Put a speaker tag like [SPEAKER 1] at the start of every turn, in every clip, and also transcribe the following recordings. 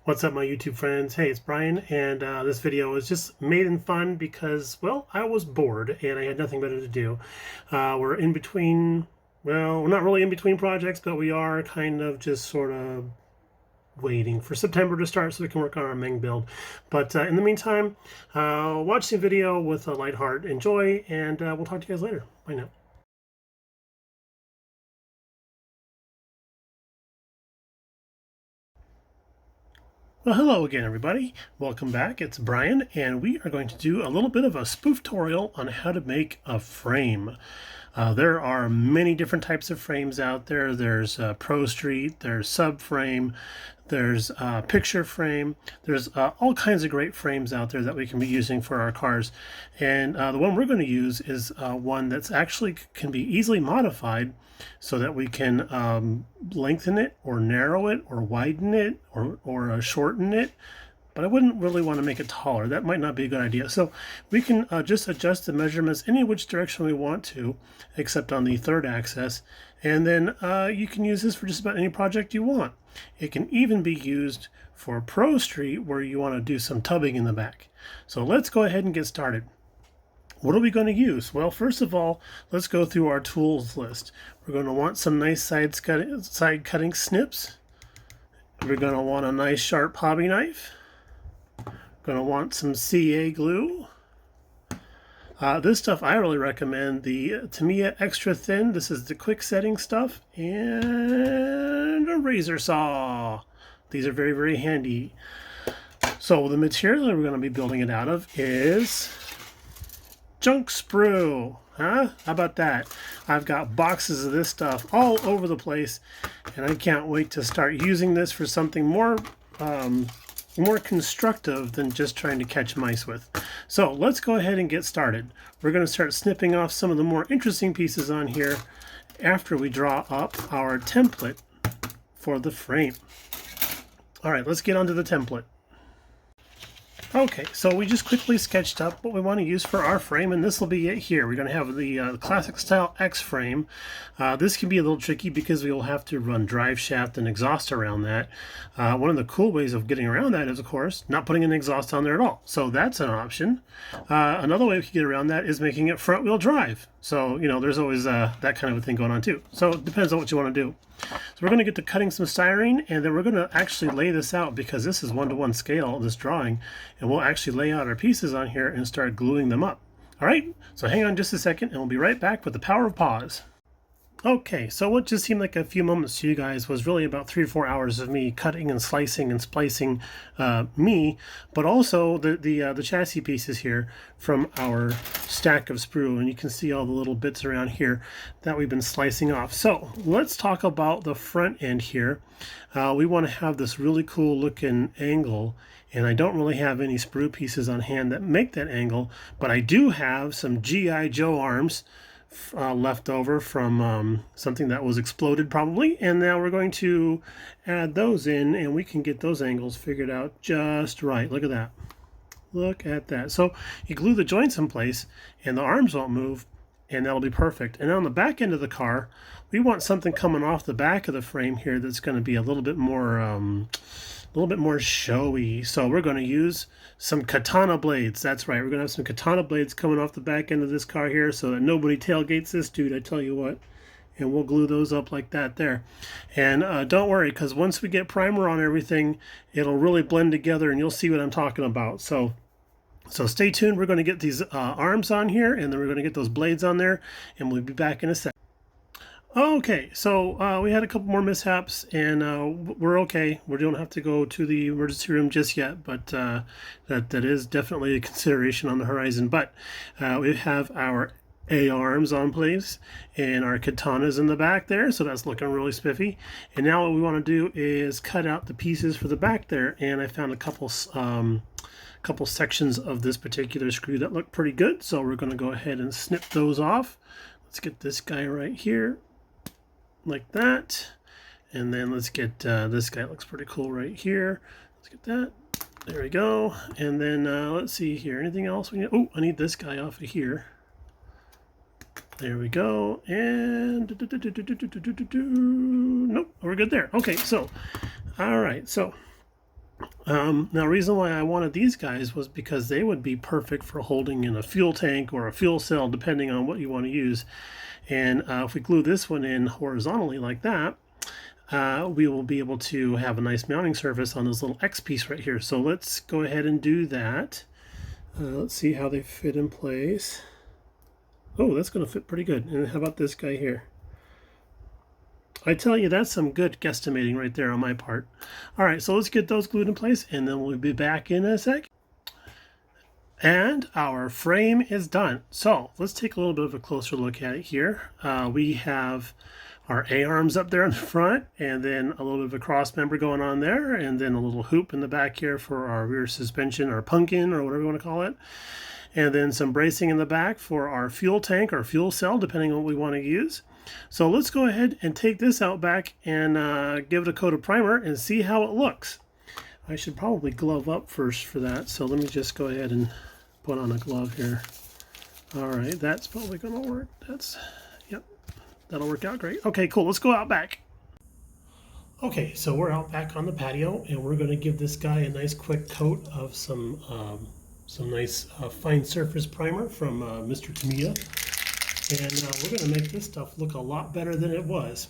[SPEAKER 1] What's up, my YouTube friends? Hey, it's Brian, and this video was just made in fun because, well, I was bored and I had nothing better to do. We're in between, well, we're not really in between projects, but we are kind of just sort of waiting for September to start so we can work on our Meng build. But in the meantime, watch the video with a light heart. Enjoy, and we'll talk to you guys later. Bye now. Well, hello again, everybody. Welcome back. It's Brian, and we are going to do a little bit of a spoof tutorial on how to make a frame. There are many different types of frames out there. There's Pro Street, there's subframe, there's picture frame. There's all kinds of great frames out there that we can be using for our cars. And the one we're going to use is one that's actually can be easily modified so that we can lengthen it or narrow it or widen it or shorten it. But I wouldn't really want to make it taller. That might not be a good idea. So we can just adjust the measurements any which direction we want to, except on the third axis. And then you can use this for just about any project you want. It can even be used for Pro Street where you want to do some tubbing in the back. So let's go ahead and get started. What are we going to use? Well, first of all, let's go through our tools list. We're going to want some nice side cutting snips. We're going to want a nice sharp hobby knife. Going to want some CA glue. This stuff I really recommend the Tamiya Extra Thin. This is the quick setting stuff, and a razor saw. These are very, very handy. So the material we're going to be building it out of is junk sprue. Huh? How about that? I've got boxes of this stuff all over the place, and I can't wait to start using this for something more constructive than just trying to catch mice with. So let's go ahead and get started. We're going to start snipping off some of the more interesting pieces on here after we draw up our template for the frame. All right, let's get onto the template. Okay, so we just quickly sketched up what we want to use for our frame, and this will be it here. We're going to have the classic style X frame. This can be a little tricky because we will have to run drive shaft and exhaust around that. One of the cool ways of getting around that is, of course, not putting an exhaust on there at all. So that's an option. Another way we can get around that is making it front wheel drive. So, you know, there's always that kind of a thing going on too. So it depends on what you want to do. So we're going to get to cutting some styrene, and then we're going to actually lay this out because this is 1-to-1 scale, this drawing, and we'll actually lay out our pieces on here and start gluing them up. All right, so hang on just a second, and we'll be right back with the power of pause. Okay, so what just seemed like a few moments to you guys was really about 3 or 4 hours of me cutting and slicing and splicing me, but also the chassis pieces here from our stack of sprue, and you can see all the little bits around here that we've been slicing off. So let's talk about the front end here. We want to have this really cool looking angle, and I don't really have any sprue pieces on hand that make that angle, but I do have some G.I. Joe arms left over from something that was exploded probably, and now we're going to add those in, and we can get those angles figured out just right. Look at that. Look at that. So you glue the joints in place and the arms won't move, and that'll be perfect. And on the back end of the car, we want something coming off the back of the frame here that's going to be a little bit more showy. So we're going to use some katana blades. That's right, we're going to have some katana blades coming off the back end of this car here so that nobody tailgates this dude, I tell you what. And we'll glue those up like that there. And don't worry, because once we get primer on everything, it'll really blend together and you'll see what I'm talking about. So stay tuned. We're going to get these arms on here, and then we're going to get those blades on there, and we'll be back in a sec. Okay, so we had a couple more mishaps, and we're okay. We don't have to go to the emergency room just yet, but that is definitely a consideration on the horizon. But we have our A-arms on place and our katanas in the back there, so that's looking really spiffy. And now what we want to do is cut out the pieces for the back there, and I found a couple sections of this particular screw that look pretty good, so we're going to go ahead and snip those off. Let's get this guy right here, like that, and then let's get this guy. Looks pretty cool right here. Let's get that. There we go. And then let's see here. Anything else we need? Oh, I need this guy off of here. There we go. And nope, we're good there. Okay, so all right, so Now, the reason why I wanted these guys was because they would be perfect for holding in a fuel tank or a fuel cell, depending on what you want to use. And if we glue this one in horizontally like that, we will be able to have a nice mounting surface on this little X piece right here. So let's go ahead and do that. Let's see how they fit in place. Oh, that's going to fit pretty good. And how about this guy here? I tell you, that's some good guesstimating right there on my part. All right, so let's get those glued in place, and then we'll be back in a sec. And our frame is done. So let's take a little bit of a closer look at it here. We have our A-arms up there in the front, and then a little bit of a cross member going on there, and then a little hoop in the back here for our rear suspension, or pumpkin, or whatever you want to call it. And then some bracing in the back for our fuel tank or fuel cell, depending on what we want to use. So let's go ahead and take this out back and give it a coat of primer and see how it looks. I should probably glove up first for that, so let me just go ahead and put on a glove here. All right, that's probably going to work. Yep, that'll work out great. Okay, cool, let's go out back. Okay, so we're out back on the patio, and we're going to give this guy a nice quick coat of some nice fine surface primer from Mr. Tamiya. And we're going to make this stuff look a lot better than it was.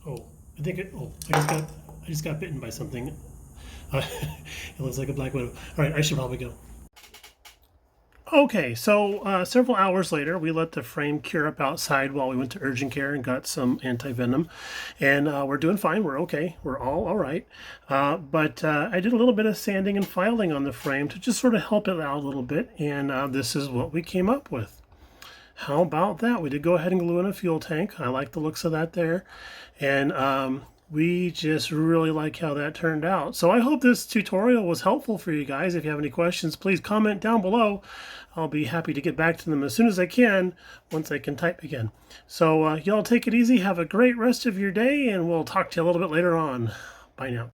[SPEAKER 1] Oh, I just got bitten by something. It looks like a black widow. All right, I should probably go. Okay, so several hours later, we let the frame cure up outside while we went to urgent care and got some anti-venom. And we're doing fine. We're okay. We're all right. But I did a little bit of sanding and filing on the frame to just sort of help it out a little bit. And this is what we came up with. How about that? We did go ahead and glue in a fuel tank. I like the looks of that there. And we just really like how that turned out. So I hope this tutorial was helpful for you guys. If you have any questions, please comment down below. I'll be happy to get back to them as soon as I can, once I can type again. So y'all take it easy. Have a great rest of your day, and we'll talk to you a little bit later on. Bye now.